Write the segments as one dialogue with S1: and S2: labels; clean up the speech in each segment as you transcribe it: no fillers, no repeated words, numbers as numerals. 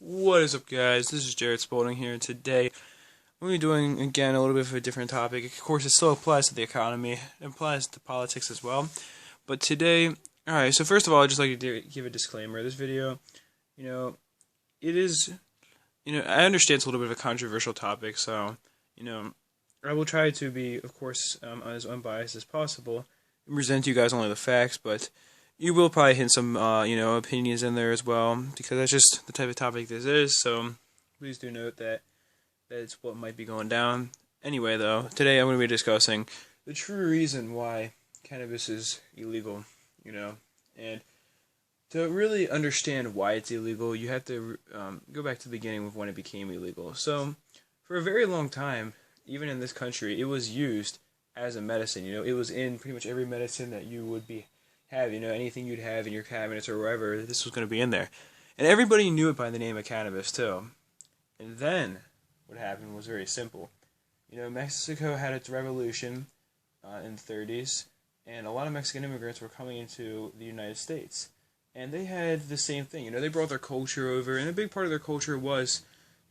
S1: What is up, guys? This is Jared Spalding here, and today we're going to be doing, again, a little bit of a different topic. Of course, it still applies to the economy, it applies to politics as well. But today, alright, so first of all, I'd just like to give a disclaimer. This video, it is, I understand it's a little bit of a controversial topic, so, I will try to be, of course, as unbiased as possible and present you guys only the facts, but you will probably hit some, opinions in there as well, because that's just the type of topic this is, so please do note that that's what might be going down. Anyway, though, today I'm going to be discussing the true reason why cannabis is illegal, and to really understand why it's illegal, you have to go back to the beginning of when it became illegal. So, for a very long time, even in this country, it was used as a medicine, it was in pretty much every medicine that you would have, anything you'd have in your cabinets or wherever, this was going to be in there. And everybody knew it by the name of cannabis, too. And then, what happened was very simple. Mexico had its revolution in the 30s, and a lot of Mexican immigrants were coming into the United States. And they had the same thing, they brought their culture over, and a big part of their culture was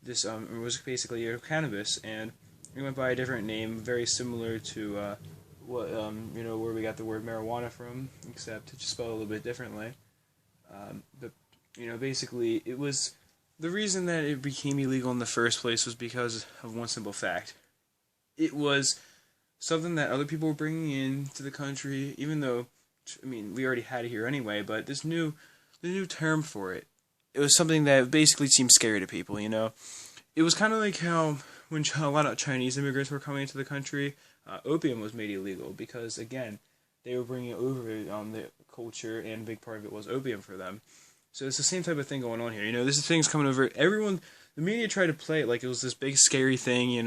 S1: this, was basically cannabis, and it went by a different name, very similar to, where we got the word marijuana from, except it's just spelled a little bit differently. But, basically, it was, the reason that it became illegal in the first place was because of one simple fact. It was something that other people were bringing into the country, even though, we already had it here anyway, but the new term for it, it was something that basically seemed scary to people, It was kind of like how, when a lot of Chinese immigrants were coming into the country, opium was made illegal because, again, they were bringing over the culture, and a big part of it was opium for them. So it's the same type of thing going on here. This thing's coming over. Everyone, the media tried to play it like it was this big scary thing,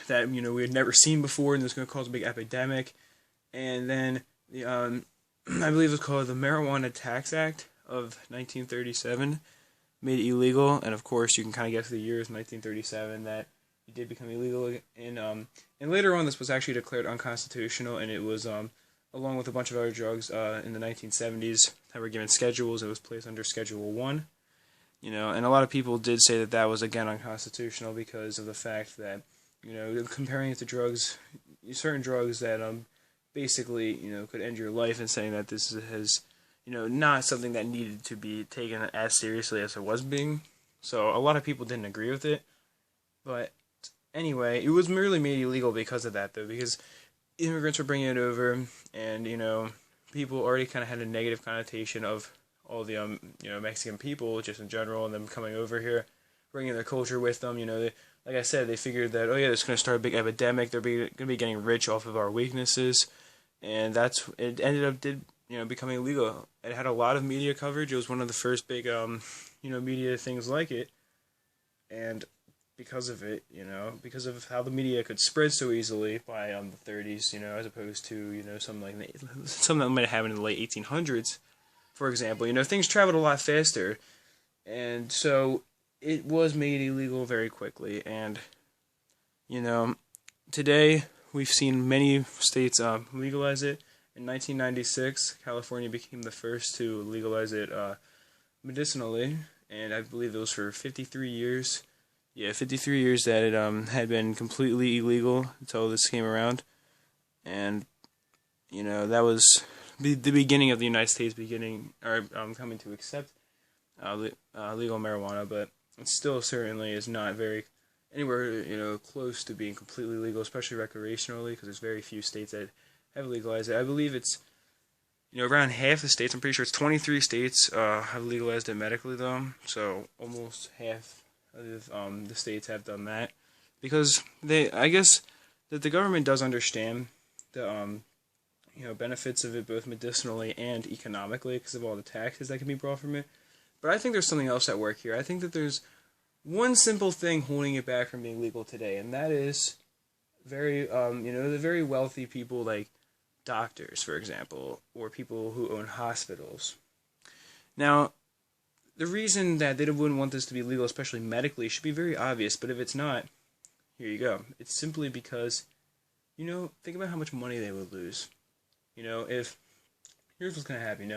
S1: that we had never seen before, and it was going to cause a big epidemic. And then I believe it was called the Marijuana Tax Act of 1937, made it illegal. And of course, you can kind of guess the years 1937 that it did become illegal, and later on this was actually declared unconstitutional, and it was, along with a bunch of other drugs, in the 1970s that were given schedules. It was placed under Schedule 1, and a lot of people did say that that was, again, unconstitutional because of the fact that, comparing it to drugs, certain drugs that, basically, could end your life, and saying that this is, not something that needed to be taken as seriously as it was being. So a lot of people didn't agree with it, but anyway, it was merely made illegal because of that, though, because immigrants were bringing it over, and, people already kind of had a negative connotation of all the, Mexican people, just in general, and them coming over here, bringing their culture with them, like I said, they figured that, oh yeah, it's going to start a big epidemic, they're going to be getting rich off of our weaknesses, and it ended up, becoming illegal. It had a lot of media coverage. It was one of the first big, media things like it, and because of it, because of how the media could spread so easily by the 30s, as opposed to, something that might have happened in the late 1800s, for example. Things traveled a lot faster, and so it was made illegal very quickly. And, today we've seen many states legalize it. In 1996, California became the first to legalize it medicinally, and I believe it was for 53 years. Yeah, 53 years that it had been completely illegal until this came around. And, that was the beginning of the United States coming to accept legal marijuana, but it still certainly is not anywhere, close to being completely legal, especially recreationally, because there's very few states that have legalized it. I believe it's, around half the states. I'm pretty sure it's 23 states have legalized it medically, though, so almost half of the states have done that, because I guess that the government does understand the benefits of it, both medicinally and economically, because of all the taxes that can be brought from it. But I think there's something else at work here. I think that there's one simple thing holding it back from being legal today, and that is the very wealthy people, like doctors, for example, or people who own hospitals. Now, the reason that they wouldn't want this to be legal, especially medically, should be very obvious, but if it's not, here you go. It's simply because, think about how much money they would lose. Here's what's going to happen,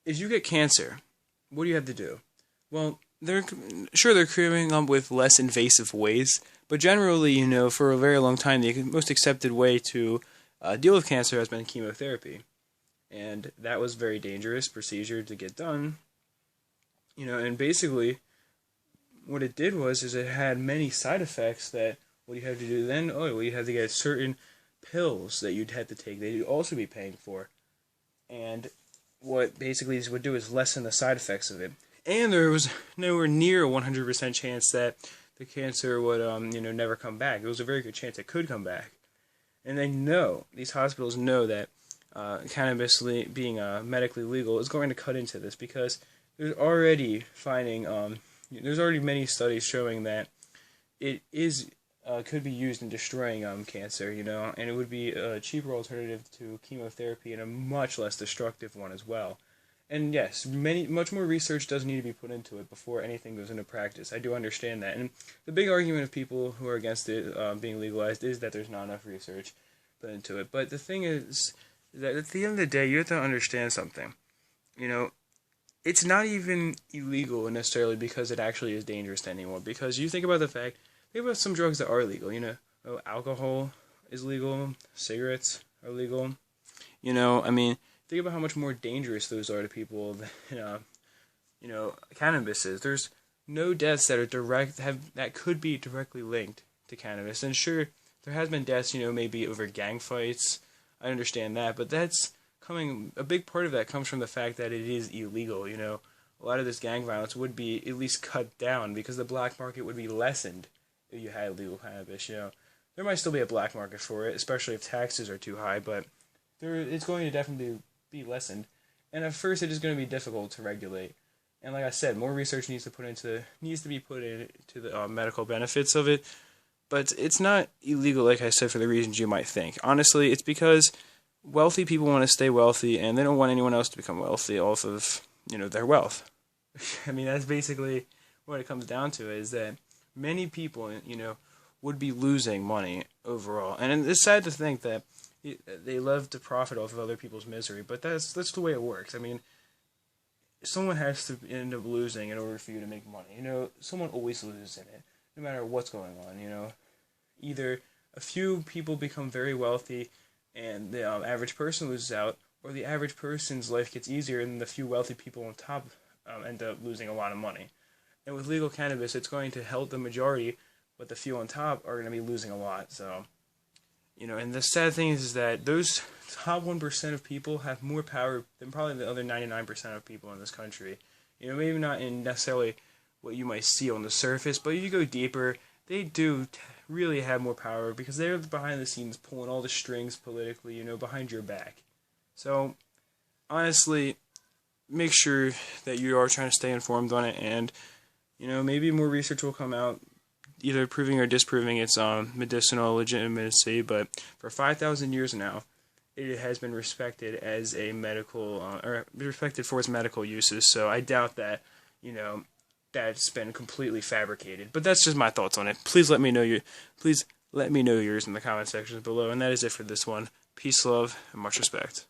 S1: if you get cancer, what do you have to do? Well, they're coming up with less invasive ways, but generally, for a very long time, the most accepted way to deal with cancer has been chemotherapy, and that was a very dangerous procedure to get done. And basically, what it did is it had many side effects that what you have to do then, you have to get certain pills that you'd have to take that you'd also be paying for. And what basically this would do is lessen the side effects of it. And there was nowhere near a 100% chance that the cancer would, never come back. It was a very good chance it could come back. And these hospitals know that cannabis being medically legal is going to cut into this, because there's already there's already many studies showing that it could be used in destroying cancer, and it would be a cheaper alternative to chemotherapy and a much less destructive one as well. And yes, much more research does need to be put into it before anything goes into practice. I do understand that. And the big argument of people who are against it being legalized is that there's not enough research put into it. But the thing is that at the end of the day, you have to understand something. It's not even illegal necessarily because it actually is dangerous to anyone. Because you think about some drugs that are legal. Alcohol is legal, cigarettes are legal. Think about how much more dangerous those are to people than, cannabis is. There's no deaths that are that could be directly linked to cannabis. And sure, there has been deaths, maybe over gang fights. I understand that, but a big part of that comes from the fact that it is illegal. A lot of this gang violence would be at least cut down because the black market would be lessened if you had legal cannabis. There might still be a black market for it, especially if taxes are too high, but it's going to definitely be lessened. And at first, it is going to be difficult to regulate. And like I said, more research needs to be put into the medical benefits of it. But it's not illegal, like I said, for the reasons you might think. Honestly, it's because wealthy people want to stay wealthy, and they don't want anyone else to become wealthy off of, their wealth. That's basically what it comes down to, is that many people, would be losing money overall. And it's sad to think that they love to profit off of other people's misery, but that's the way it works. Someone has to end up losing in order for you to make money. Someone always loses in it, no matter what's going on. Either a few people become very wealthy and the average person loses out, or the average person's life gets easier and the few wealthy people on top end up losing a lot of money. And with legal cannabis, it's going to help the majority, but the few on top are going to be losing a lot. So, and the sad thing is that those top 1% of people have more power than probably the other 99% of people in this country. Maybe not in necessarily what you might see on the surface, but if you go deeper, they do really have more power because they're behind the scenes pulling all the strings politically, behind your back. So, honestly, make sure that you are trying to stay informed on it, and, maybe more research will come out either proving or disproving its medicinal legitimacy, but for 5,000 years now, it has been respected as a medical, or respected for its medical uses, so I doubt that, that's been completely fabricated. But that's just my thoughts on it. Please let me know yours in the comment sections below, and that is it for this one. Peace, love, and much respect.